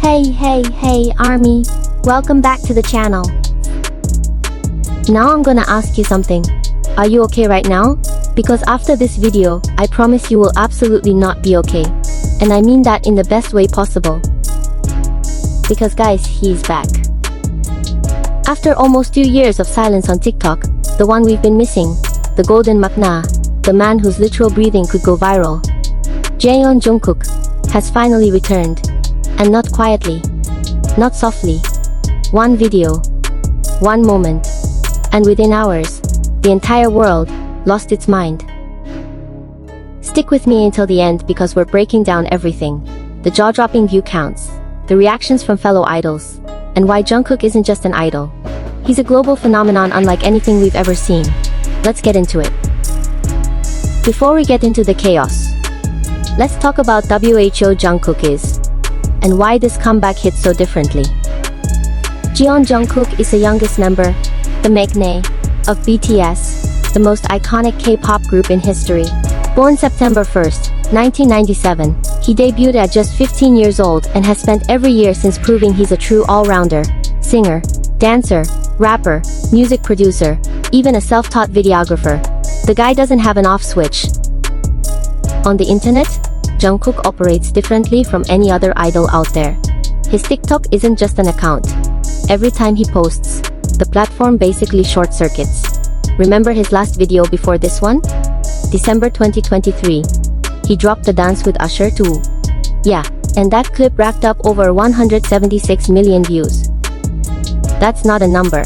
Hey army, welcome back to the channel. Now I'm gonna ask you something. Are you okay right now? Because after this video, I promise you will absolutely not be okay. And I mean that in the best way possible. Because guys, he's back. After almost 2 years of silence on TikTok, the one we've been missing, the golden makna, the man whose literal breathing could go viral, Jeon Jungkook, has finally returned. And not quietly, not softly. One video, one moment, and within hours, the entire world lost its mind. Stick with me until the end because we're breaking down everything. The jaw-dropping view counts, the reactions from fellow idols, and why Jungkook isn't just an idol. He's a global phenomenon unlike anything we've ever seen. Let's get into it. Before we get into the chaos, let's talk about who Jungkook is, and why this comeback hits so differently. Jeon Jungkook is the youngest member, the maknae, of BTS, the most iconic K-pop group in history. Born September 1st, 1997, he debuted at just 15 years old and has spent every year since proving he's a true all-rounder, singer, dancer, rapper, music producer, even a self-taught videographer. The guy doesn't have an off switch. On the internet, Jungkook operates differently from any other idol out there. His TikTok isn't just an account. Every time he posts, the platform basically short-circuits. Remember his last video before this one? December 2023. He dropped the dance with Usher too. Yeah, and that clip racked up over 176 million views. That's not a number.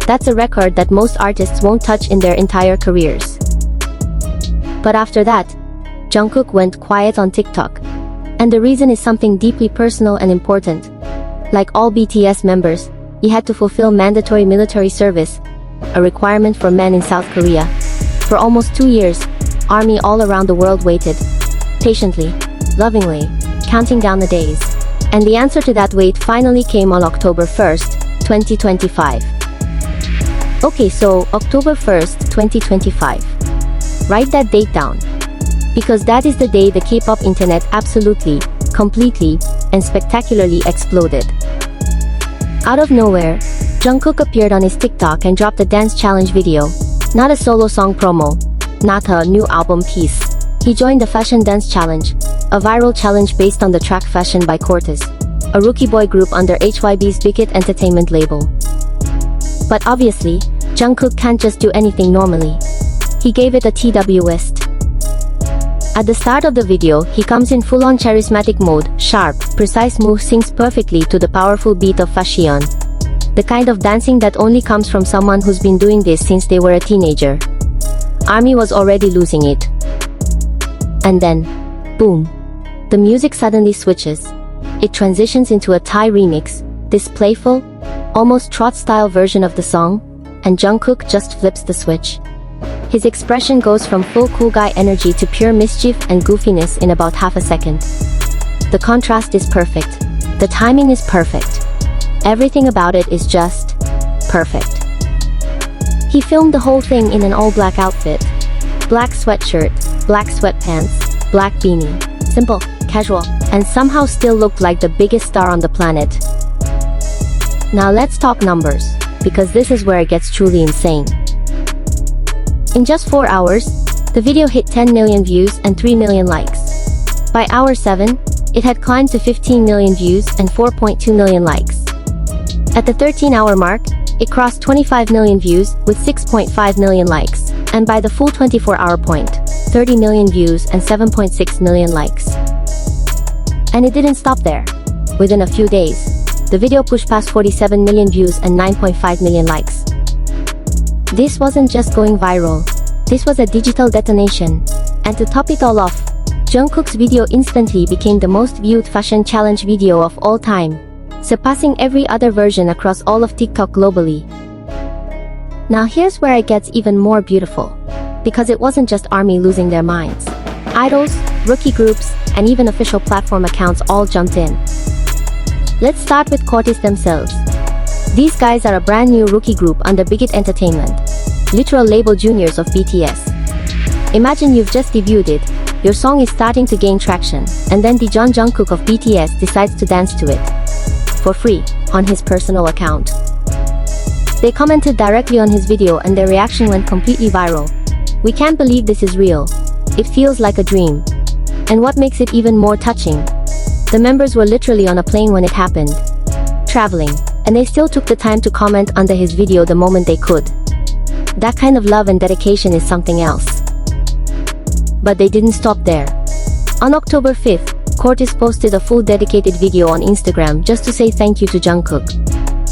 That's a record that most artists won't touch in their entire careers. But after that, Jungkook went quiet on TikTok. And the reason is something deeply personal and important. Like all BTS members, he had to fulfill mandatory military service, a requirement for men in South Korea. For almost 2 years, army all around the world waited, patiently, lovingly, counting down the days. And the answer to that wait finally came on October 1st, 2025. Okay, so October 1st, 2025. Write that date down. Because that is the day the K-pop internet absolutely, completely, and spectacularly exploded. Out of nowhere, Jungkook appeared on his TikTok and dropped a dance challenge video. Not a solo song promo. Not a new album piece. He joined the fashion dance challenge, a viral challenge based on the track Fashion by Cortez, a rookie boy group under Hybe's Big Hit Entertainment label. But obviously, Jungkook can't just do anything normally. He gave it a twist. At the start of the video, he comes in full-on charismatic mode, sharp, precise moves sings perfectly to the powerful beat of Fashion. The kind of dancing that only comes from someone who's been doing this since they were a teenager. ARMY was already losing it. And then, boom. The music suddenly switches. It transitions into a Thai remix, this playful, almost trot-style version of the song, and Jungkook just flips the switch. His expression goes from full cool guy energy to pure mischief and goofiness in about half a second. The contrast is perfect. The timing is perfect. Everything about it is just perfect. He filmed the whole thing in an all-black outfit. Black sweatshirt, black sweatpants, black beanie. Simple, casual, and somehow still looked like the biggest star on the planet. Now let's talk numbers, because this is where it gets truly insane. In just 4 hours, the video hit 10 million views and 3 million likes. By hour 7, it had climbed to 15 million views and 4.2 million likes. At the 13-hour mark, it crossed 25 million views with 6.5 million likes, and by the full 24-hour point, 30 million views and 7.6 million likes. And it didn't stop there. Within a few days, the video pushed past 47 million views and 9.5 million likes. This wasn't just going viral. This was a digital detonation. And to top it all off, Jungkook's video instantly became the most viewed fashion challenge video of all time, surpassing every other version across all of TikTok globally. Now here's where it gets even more beautiful. Because it wasn't just ARMY losing their minds. Idols, rookie groups, and even official platform accounts all jumped in. Let's start with Cortez themselves. These guys are a brand new rookie group under Big Hit Entertainment, literal label juniors of BTS. Imagine you've just debuted, your song is starting to gain traction, and then the Jeon Jungkook of BTS decides to dance to it. for free, on his personal account. They commented directly on his video and their reaction went completely viral. "We can't believe this is real. It feels like a dream." And what makes it even more touching? The members were literally on a plane when it happened, traveling, and they still took the time to comment under his video the moment they could. That kind of love and dedication is something else. But they didn't stop there. On October 5th, Cortis posted a full dedicated video on Instagram just to say thank you to Jungkook.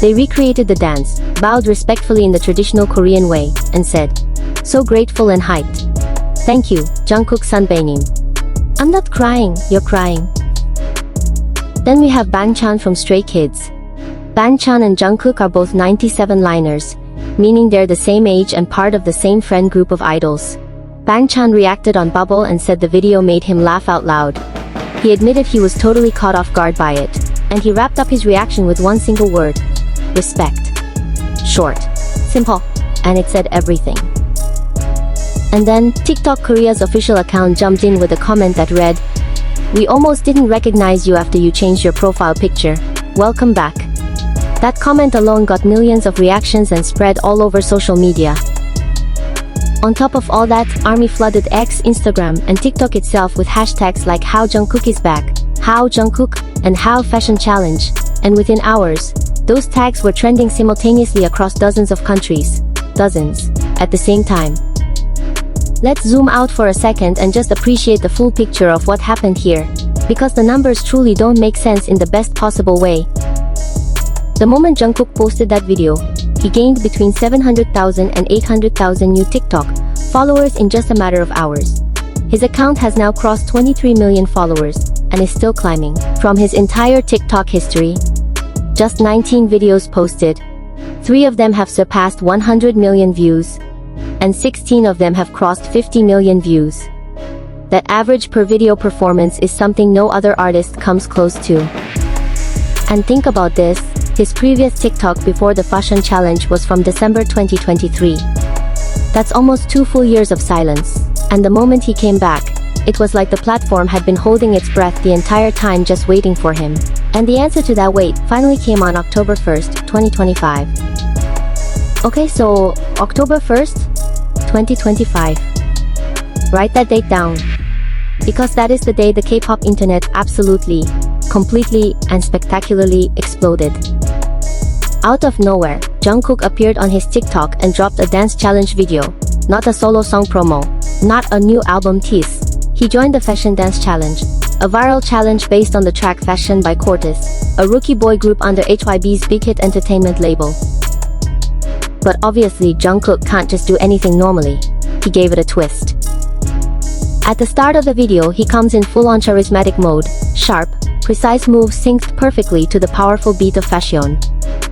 They recreated the dance, bowed respectfully in the traditional Korean way, and said, "So grateful and hyped. Thank you, Jungkook Sunbaenim. I'm not crying, you're crying." Then we have Bangtan from Stray Kids. Bangtan and Jungkook are both 97-liners, meaning they're the same age and part of the same friend group of idols. Bangtan reacted on Bubble and said the video made him laugh out loud. He admitted he was totally caught off guard by it, and he wrapped up his reaction with one single word: respect. Short, simple, and it said everything. And then, TikTok Korea's official account jumped in with a comment that read, "We almost didn't recognize you after you changed your profile picture. Welcome back." That comment alone got millions of reactions and spread all over social media. On top of all that, ARMY flooded X, Instagram, and TikTok itself with hashtags like "How Jungkook is back," "How Jungkook," and "How Fashion Challenge," and within hours, those tags were trending simultaneously across dozens of countries. Dozens. At the same time. Let's zoom out for a second and just appreciate the full picture of what happened here, because the numbers truly don't make sense in the best possible way. The moment Jungkook posted that video, he gained between 700,000 and 800,000 new TikTok followers in just a matter of hours. His account has now crossed 23 million followers, and is still climbing. From his entire TikTok history, just 19 videos posted, 3 of them have surpassed 100 million views, and 16 of them have crossed 50 million views. That average per video performance is something no other artist comes close to. And think about this, his previous TikTok before the fashion challenge was from December 2023. That's almost 2 full years of silence, and the moment he came back, it was like the platform had been holding its breath the entire time just waiting for him. And the answer to that wait finally came on October 1st, 2025. Okay, so October 1st, 2025. Write that date down. Because that is the day the K-pop internet absolutely, completely, and spectacularly exploded. Out of nowhere, Jungkook appeared on his TikTok and dropped a dance challenge video. Not a solo song promo. Not a new album tease. He joined the Fashion Dance Challenge, a viral challenge based on the track Fashion by Cortis, a rookie boy group under Hybe's Big Hit Entertainment label. But obviously Jungkook can't just do anything normally. He gave it a twist. At the start of the video he comes in full-on charismatic mode, sharp, precise moves synced perfectly to the powerful beat of Fashion.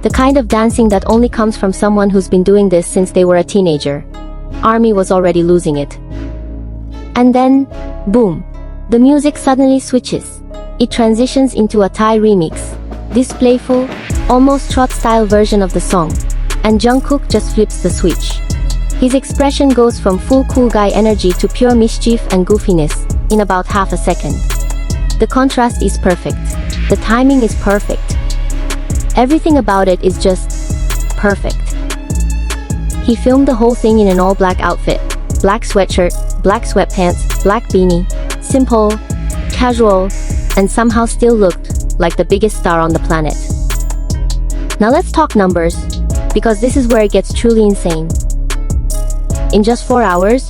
The kind of dancing that only comes from someone who's been doing this since they were a teenager. ARMY was already losing it. And then, boom. The music suddenly switches. It transitions into a Thai remix. This playful, almost trot-style version of the song. And Jungkook just flips the switch. His expression goes from full cool guy energy to pure mischief and goofiness, in about half a second. The contrast is perfect. The timing is perfect. Everything about it is just perfect. He filmed the whole thing in an all-black outfit. Black sweatshirt, black sweatpants, black beanie. Simple, casual, and somehow still looked like the biggest star on the planet. Now let's talk numbers, because this is where it gets truly insane. In just 4 hours,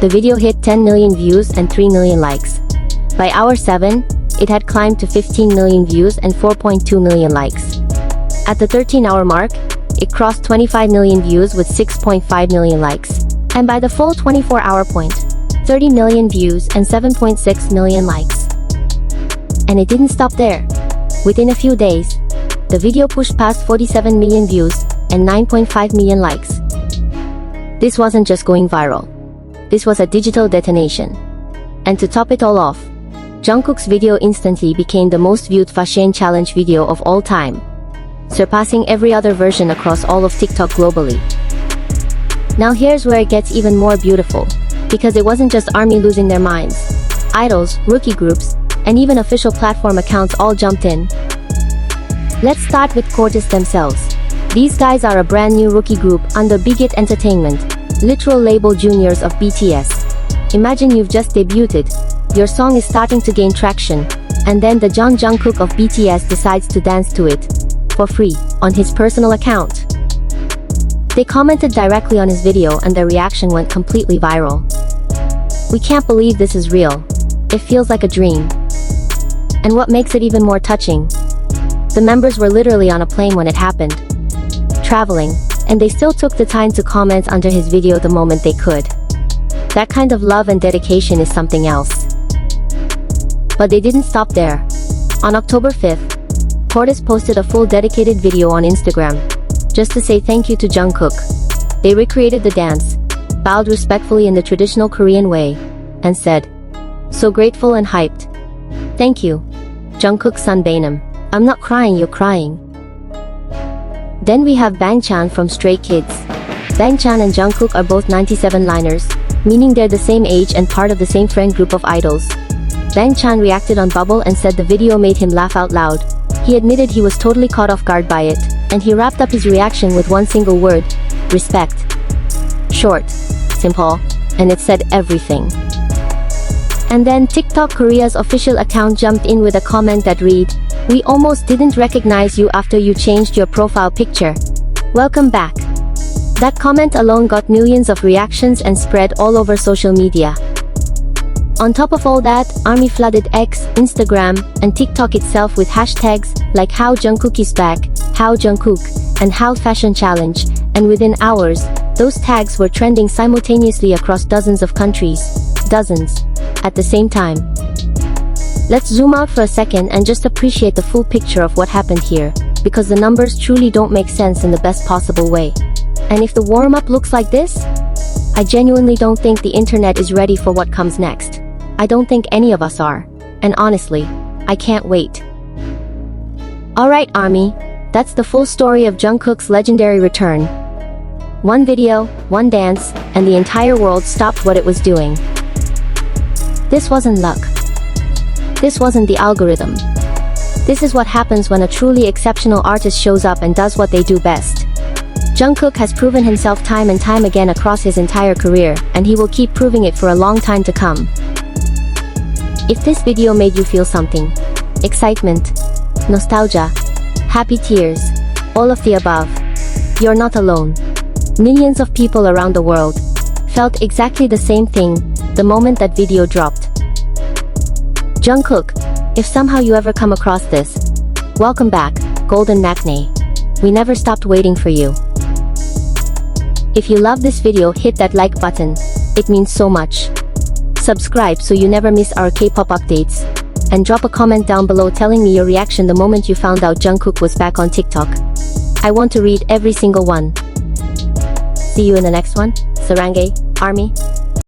the video hit 10 million views and 3 million likes. By hour 7, it had climbed to 15 million views and 4.2 million likes. At the 13-hour mark, it crossed 25 million views with 6.5 million likes. And by the full 24-hour point, 30 million views and 7.6 million likes. And it didn't stop there. Within a few days, the video pushed past 47 million views and 9.5 million likes. This wasn't just going viral. This was a digital detonation. And to top it all off, Jungkook's video instantly became the most viewed Fashion Challenge video of all time, surpassing every other version across all of TikTok globally. Now here's where it gets even more beautiful, because it wasn't just ARMY losing their minds. Idols, rookie groups, and even official platform accounts all jumped in. Let's start with Cortis themselves. These guys are a brand new rookie group under Big Hit Entertainment, literal label juniors of BTS. Imagine you've just debuted, your song is starting to gain traction, and then the Jeon Jungkook of BTS decides to dance to it, for free, on his personal account. They commented directly on his video and their reaction went completely viral. We can't believe this is real. It feels like a dream. And what makes it even more touching? The members were literally on a plane when it happened, traveling, and they still took the time to comment under his video the moment they could. That kind of love and dedication is something else. But they didn't stop there. On October 5th, Cortis posted a full dedicated video on Instagram, just to say thank you to Jungkook. They recreated the dance, bowed respectfully in the traditional Korean way, and said, "So grateful and hyped. Thank you, Jungkook's son Bainam. I'm not crying, you're crying." Then we have Bangtan from Stray Kids. Bangtan and Jungkook are both 97liners, meaning they're the same age and part of the same friend group of idols. Bangtan reacted on Bubble and said the video made him laugh out loud. He admitted he was totally caught off guard by it, and he wrapped up his reaction with one single word: respect. Short, simple, and it said everything. And then TikTok Korea's official account jumped in with a comment that read, "We almost didn't recognize you after you changed your profile picture. Welcome back." That comment alone got millions of reactions and spread all over social media. On top of all that, ARMY flooded X, Instagram, and TikTok itself with hashtags like How Jungkook is back, How Jungkook, and How Fashion Challenge, and within hours, those tags were trending simultaneously across dozens of countries. Dozens. At the same time. Let's zoom out for a second and just appreciate the full picture of what happened here, because the numbers truly don't make sense in the best possible way. And if the warm-up looks like this, I genuinely don't think the internet is ready for what comes next. I don't think any of us are. And honestly, I can't wait. Alright ARMY, that's the full story of Jungkook's legendary return. One video, one dance, and the entire world stopped what it was doing. This wasn't luck. This wasn't the algorithm. This is what happens when a truly exceptional artist shows up and does what they do best. Jungkook has proven himself time and time again across his entire career, and he will keep proving it for a long time to come. If this video made you feel something, excitement, nostalgia, happy tears, all of the above, you're not alone. Millions of people around the world felt exactly the same thing the moment that video dropped. Jungkook, if somehow you ever come across this, welcome back, Golden Matinee. We never stopped waiting for you. If you love this video, hit that like button, it means so much. Subscribe so you never miss our K-pop updates, and drop a comment down below telling me your reaction the moment you found out Jungkook was back on TikTok. I want to read every single one. See you in the next one. Sarange, ARMY.